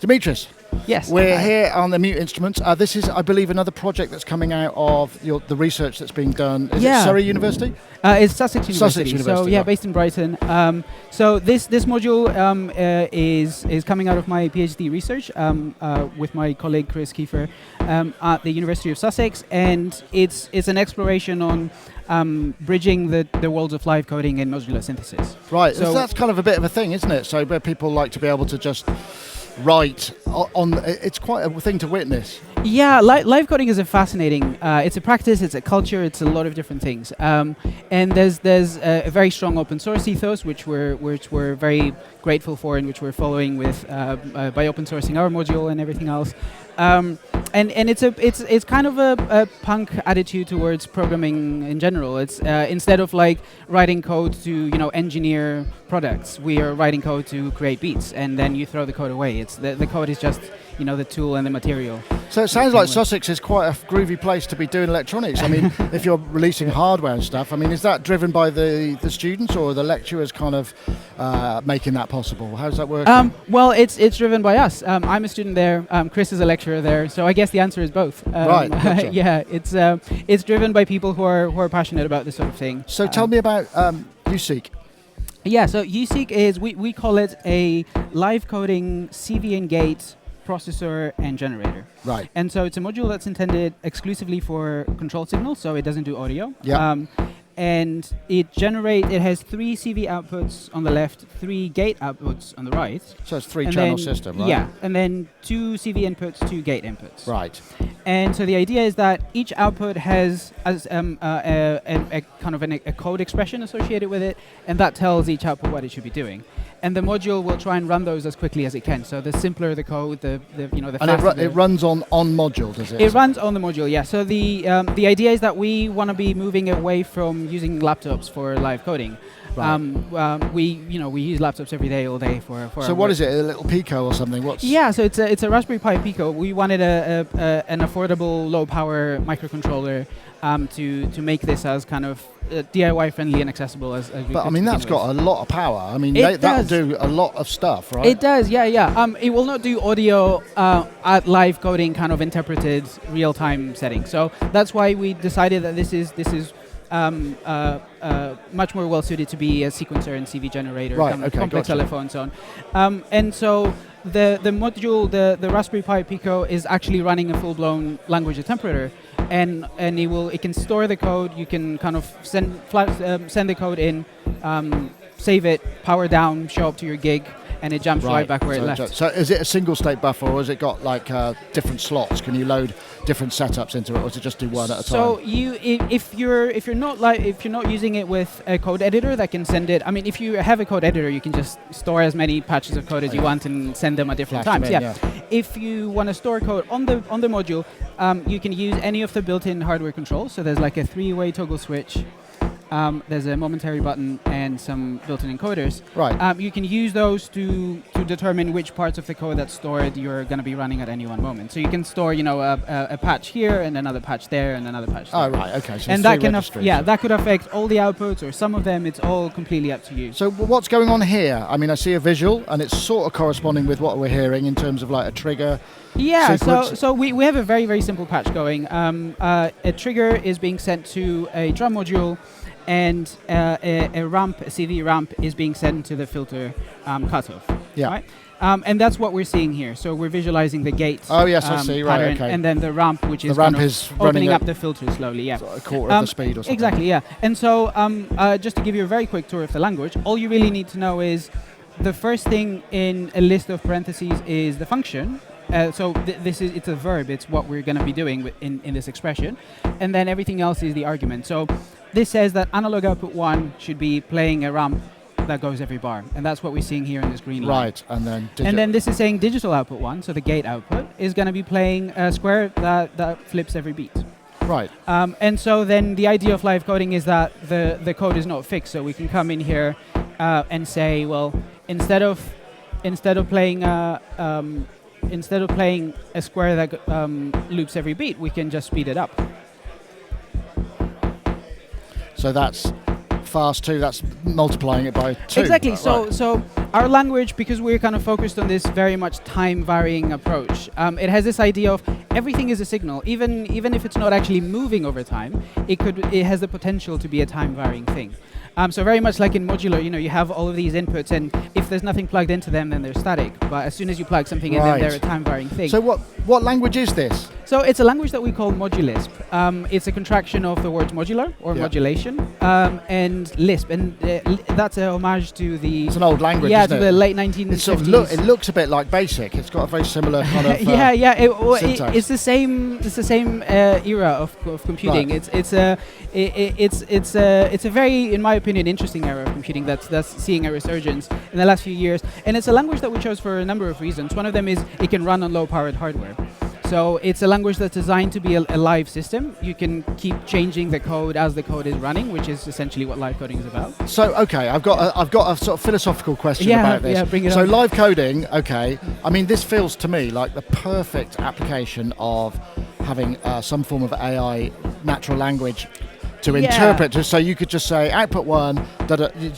Dimitris. Yes. We're here on the Emute Instruments. This is, I believe, another project that's coming out of the research that's being done. Is it Surrey University? It's Sussex University. Sussex University. So yeah, based in Brighton. So this module is coming out of my PhD research with my colleague Chris Kiefer at the University of Sussex, and it's an exploration on bridging the worlds of live coding and modular synthesis. Right. So that's kind of a bit of a thing, isn't it? So where people like to be able to just write on, it's quite a thing to witness. Yeah, live coding is a fascinating. It's a practice, it's a culture, it's a lot of different things. And there's a very strong open source ethos, which we're very grateful for, and which we're following with by open sourcing our module and everything else. And it's kind of a punk attitude towards programming in general. It's instead of like writing code to engineer products, we are writing code to create beats, and then you throw the code away. It's the code is just the tool and the material. So it sounds like Sussex is quite a groovy place to be doing electronics. I mean, if you're releasing hardware and stuff, I mean, is that driven by the students or the lecturers kind of making that possible? How does that work? Well, it's driven by us. I'm a student there. Chris is a lecturer there. So I guess the answer is both. Right. Gotcha. Yeah, it's driven by people who are passionate about this sort of thing. So tell me about uSeq. Yeah. So uSeq is we call it a live coding CV and gate processor and generator. Right. And so it's a module that's intended exclusively for control signals, so it doesn't do audio. Yeah. And it has 3 CV outputs on the left, 3 gate outputs on the right. So it's 3-channel system, right? Yeah, and then 2 CV inputs, 2 gate inputs. Right. And so the idea is that each output has a kind of a code expression associated with it, and that tells each output what it should be doing. And the module will try and run those as quickly as it can. So the simpler the code, the faster. And it runs on module, does it? It runs on the module, yeah. So the idea is that we want to be moving away from using laptops for live coding. Right. We use laptops every day, all day for. So what is it? A little Pico or something? Yeah, so it's a Raspberry Pi Pico. We wanted an affordable, low power microcontroller to make this as kind of DIY friendly and accessible as we But I mean, that's got a lot of power. I mean, that'll do a lot of stuff, right? It does, yeah. It will not do audio at live coding kind of interpreted real time setting. So that's why we decided that this is much more well suited to be a sequencer and CV generator, right, okay, complex gotcha. LFO and so on. And so the module, the Raspberry Pi Pico, is actually running a full-blown language interpreter, and it can store the code. You can kind of send the code in, save it, power down, show up to your gig, and it jumps right back where it left. So is it a single state buffer, or has it got like different slots? Can you load different setups into it, or does it just do one at a time? So if you're not using it with a code editor that can send it. I mean, if you have a code editor, you can just store as many patches of code as you want and send them at different times. Yeah. If you want to store code on the module, you can use any of the built-in hardware controls. So there's like a 3-way toggle switch. There's a momentary button and some built-in encoders. Right. You can use those to determine which parts of the code that's stored you're going to be running at any one moment. So you can store, a patch here and another patch there and another patch there. Oh, right. Okay. So and that can that could affect all the outputs or some of them. It's all completely up to you. So what's going on here? I mean, I see a visual, and it's sort of corresponding with what we're hearing in terms of like a trigger. Yeah, sequence. so we have a very, very simple patch going. A trigger is being sent to a drum module, and a ramp, a CV ramp, is being sent to the filter cutoff. Yeah. Right? And that's what we're seeing here. So we're visualizing the gate. Oh yes, I see. Right. Pattern, Okay. and then the ramp, which is opening up the filter slowly. Yeah. A quarter of the speed or something. Exactly. Yeah. And so just to give you a very quick tour of the language, all you really need to know is the first thing in a list of parentheses is the function. So it's a verb. It's what we're going to be doing in this expression, and then everything else is the argument. So this says that analog output 1 should be playing a ramp that goes every bar, and that's what we're seeing here in this green line. Right, and then this is saying digital output 1, so the gate output is going to be playing a square that flips every beat. Right. And so then the idea of live coding is that the code is not fixed, so we can come in here and say, well, instead of playing a square that loops every beat, we can just speed it up. So that's fast too, that's multiplying it by 2. Exactly. Right. So our language, because we're kind of focused on this very much time varying approach, it has this idea of everything is a signal, even if it's not actually moving over time, it has the potential to be a time varying thing. So very much like in modular, you have all of these inputs, and if there's nothing plugged into them, then they're static. But as soon as you plug something in, then they're a time varying thing. So what language is this? So it's a language that we call ModuLisp. It's a contraction of the words modular or modulation and Lisp, and that's a homage to the. It's an old language. Yeah, isn't to it? the late 1950s. It looks a bit like BASIC. It's got a very similar kind of. Syntax. It's the same era of computing. Right. It's a very, in my opinion, interesting era of computing that's seeing a resurgence in the last few years, and it's a language that we chose for a number of reasons. One of them is it can run on low-powered hardware. So it's a language that's designed to be a live system. You can keep changing the code as the code is running, which is essentially what live coding is about. So okay, I've got a sort of philosophical question about this. Yeah, bring it so on. Live coding, okay. I mean, this feels to me like the perfect application of having some form of AI, natural language, to interpret. So you could just say output 1.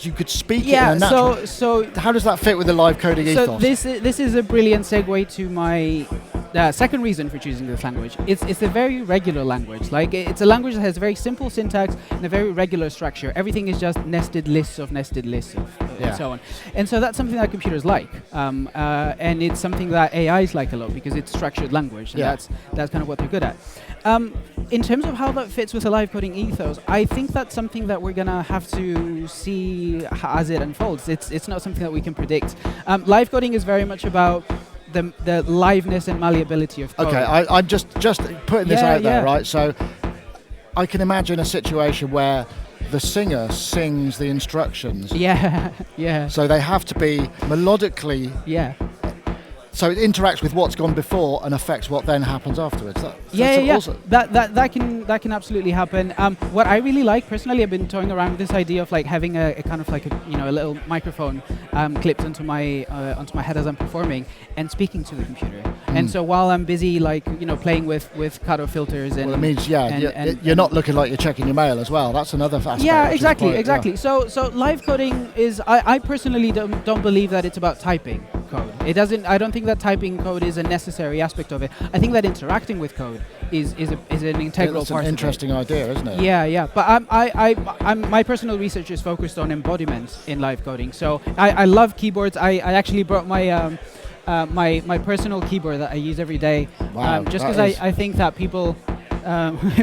You could speak it in a natural. So how does that fit with the live coding ethos? So this is a brilliant segue to my second reason for choosing this language. It's a very regular language. Like it's a language that has very simple syntax and a very regular structure. Everything is just nested lists of and so on. And so that's something that computers like, and it's something that AIs like a lot because it's structured language, and that's kind of what they're good at. In terms of how that fits with the live coding ethos, I think that's something that we're gonna have to see as it unfolds. It's not something that we can predict. Live coding is very much about the liveness and malleability of code. Okay, I'm just putting this out there, right? So I can imagine a situation where the singer sings the instructions. Yeah. So they have to be melodically. Yeah. So it interacts with what's gone before and affects what then happens afterwards. Awesome. That can absolutely happen. What I really like personally, I've been toying around with this idea of like having a kind of like a little microphone clipped onto my head as I'm performing and speaking to the computer. And so while I'm busy playing with cutoff filters and. Well, it means you're not looking like you're checking your mail as well. That's another aspect. Yeah, exactly. So live coding is. I personally don't believe that it's about typing code. It doesn't. I don't think that typing code is a necessary aspect of it. I think that interacting with code is an integral part. That's an interesting idea, isn't it? Yeah. But my personal research is focused on embodiment in live coding. So I love keyboards. I actually brought my my personal keyboard that I use every day. Wow, just because I think that people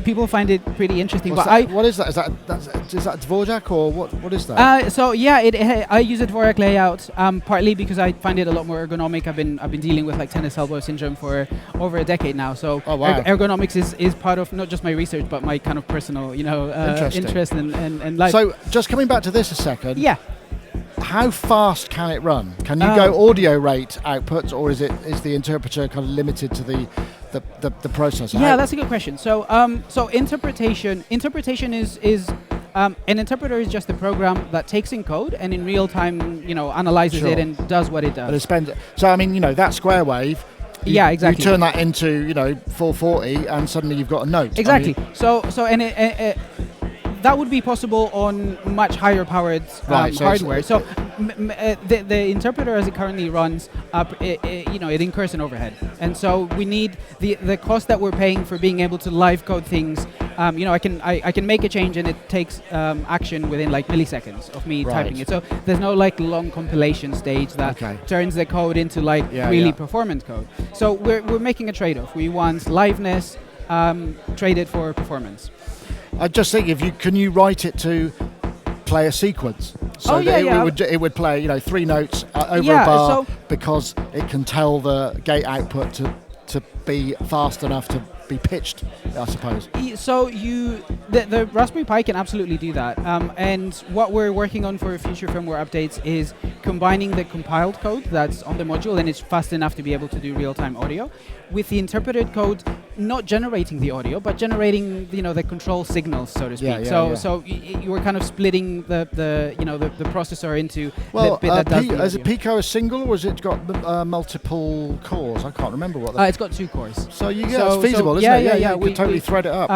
people find it pretty interesting. What is that? Is that Dvorak or what is that? I use a Dvorak layout partly because I find it a lot more ergonomic. I've been dealing with like tennis elbow syndrome for over a decade now. So ergonomics is part of not just my research but my kind of personal interest and life. So just coming back to this a second. Yeah. How fast can it run? Can you go audio rate outputs, or is the interpreter kind of limited to the processor? Yeah, that's a good question. So interpretation is an interpreter is just a program that takes in code and in real time analyzes it and does what it does. But that square wave. Exactly. You turn that into 440, and suddenly you've got a note. Exactly. That would be possible on much higher powered hardware. So the interpreter as it currently runs, it incurs an overhead, and so we need the cost that we're paying for being able to live code things. I can make a change and it takes action within like milliseconds of me typing it. So there's no like long compilation stage that turns the code into like really performant code. So we're making a trade-off. We want liveness traded for performance. I just think can you write it to play a sequence? So it would play 3 notes over a bar because it can tell the gate output to be fast enough to be pitched, I suppose. So the Raspberry Pi can absolutely do that. And what we're working on for future firmware updates is combining the compiled code that's on the module and it's fast enough to be able to do real-time audio with the interpreted code, not generating the audio, but generating the control signals, so to speak. So you were kind of splitting the processor into the bit that does the audio. Is it Pico a single, or has it got multiple cores? I can't remember what. It's got 2 cores. So it's feasible, isn't it? You could totally thread it up.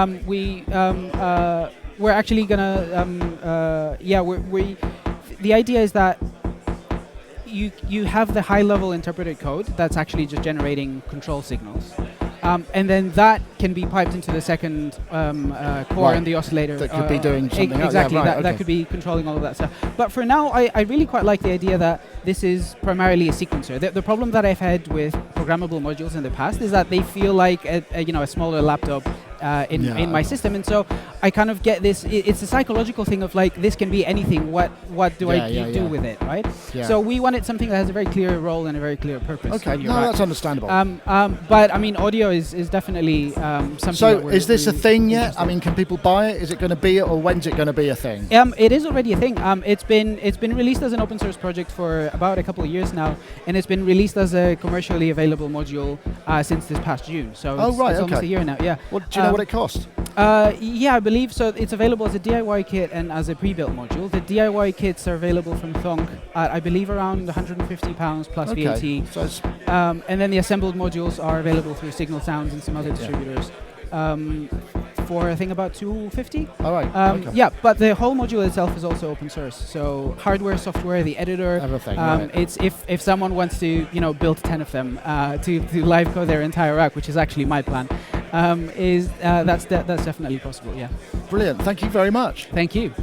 we're actually gonna the idea is that you have the high-level interpreted code that's actually just generating control signals. And then that can be piped into the second core in the oscillator. That could be doing something else. Exactly, Yeah, right, that could be controlling all of that stuff. But for now, I really quite like the idea that this is primarily a sequencer. The problem that I've had with programmable modules in the past is that they feel like a smaller laptop in my system, and so I kind of get this. It's a psychological thing of like, this can be anything. What do I do with it, right? Yeah. So we wanted something that has a very clear role and a very clear purpose. Okay, that's understandable. But I mean, audio is definitely something. So is this a thing yet? I mean, can people buy it? Is it going to be it, or when's it going to be a thing? It is already a thing. It's been released as an open source project for about a couple of years now, and it's been released as a commercially available module since this past June. So it's almost a year now. Yeah. Well, do you know what it costs? Yeah, I believe so. It's available as a DIY kit and as a pre-built module. The DIY kits are available from Thonk at, I believe, around £150 plus VAT. So and then the assembled modules are available through Signal Sounds and some other distributors. For I think about $250. All right. Yeah, but the whole module itself is also open source. So hardware, software, the editor, everything. It's if someone wants to build 10 of them to live code their entire rack, which is actually my plan, that's definitely possible. Yeah. Brilliant. Thank you very much. Thank you.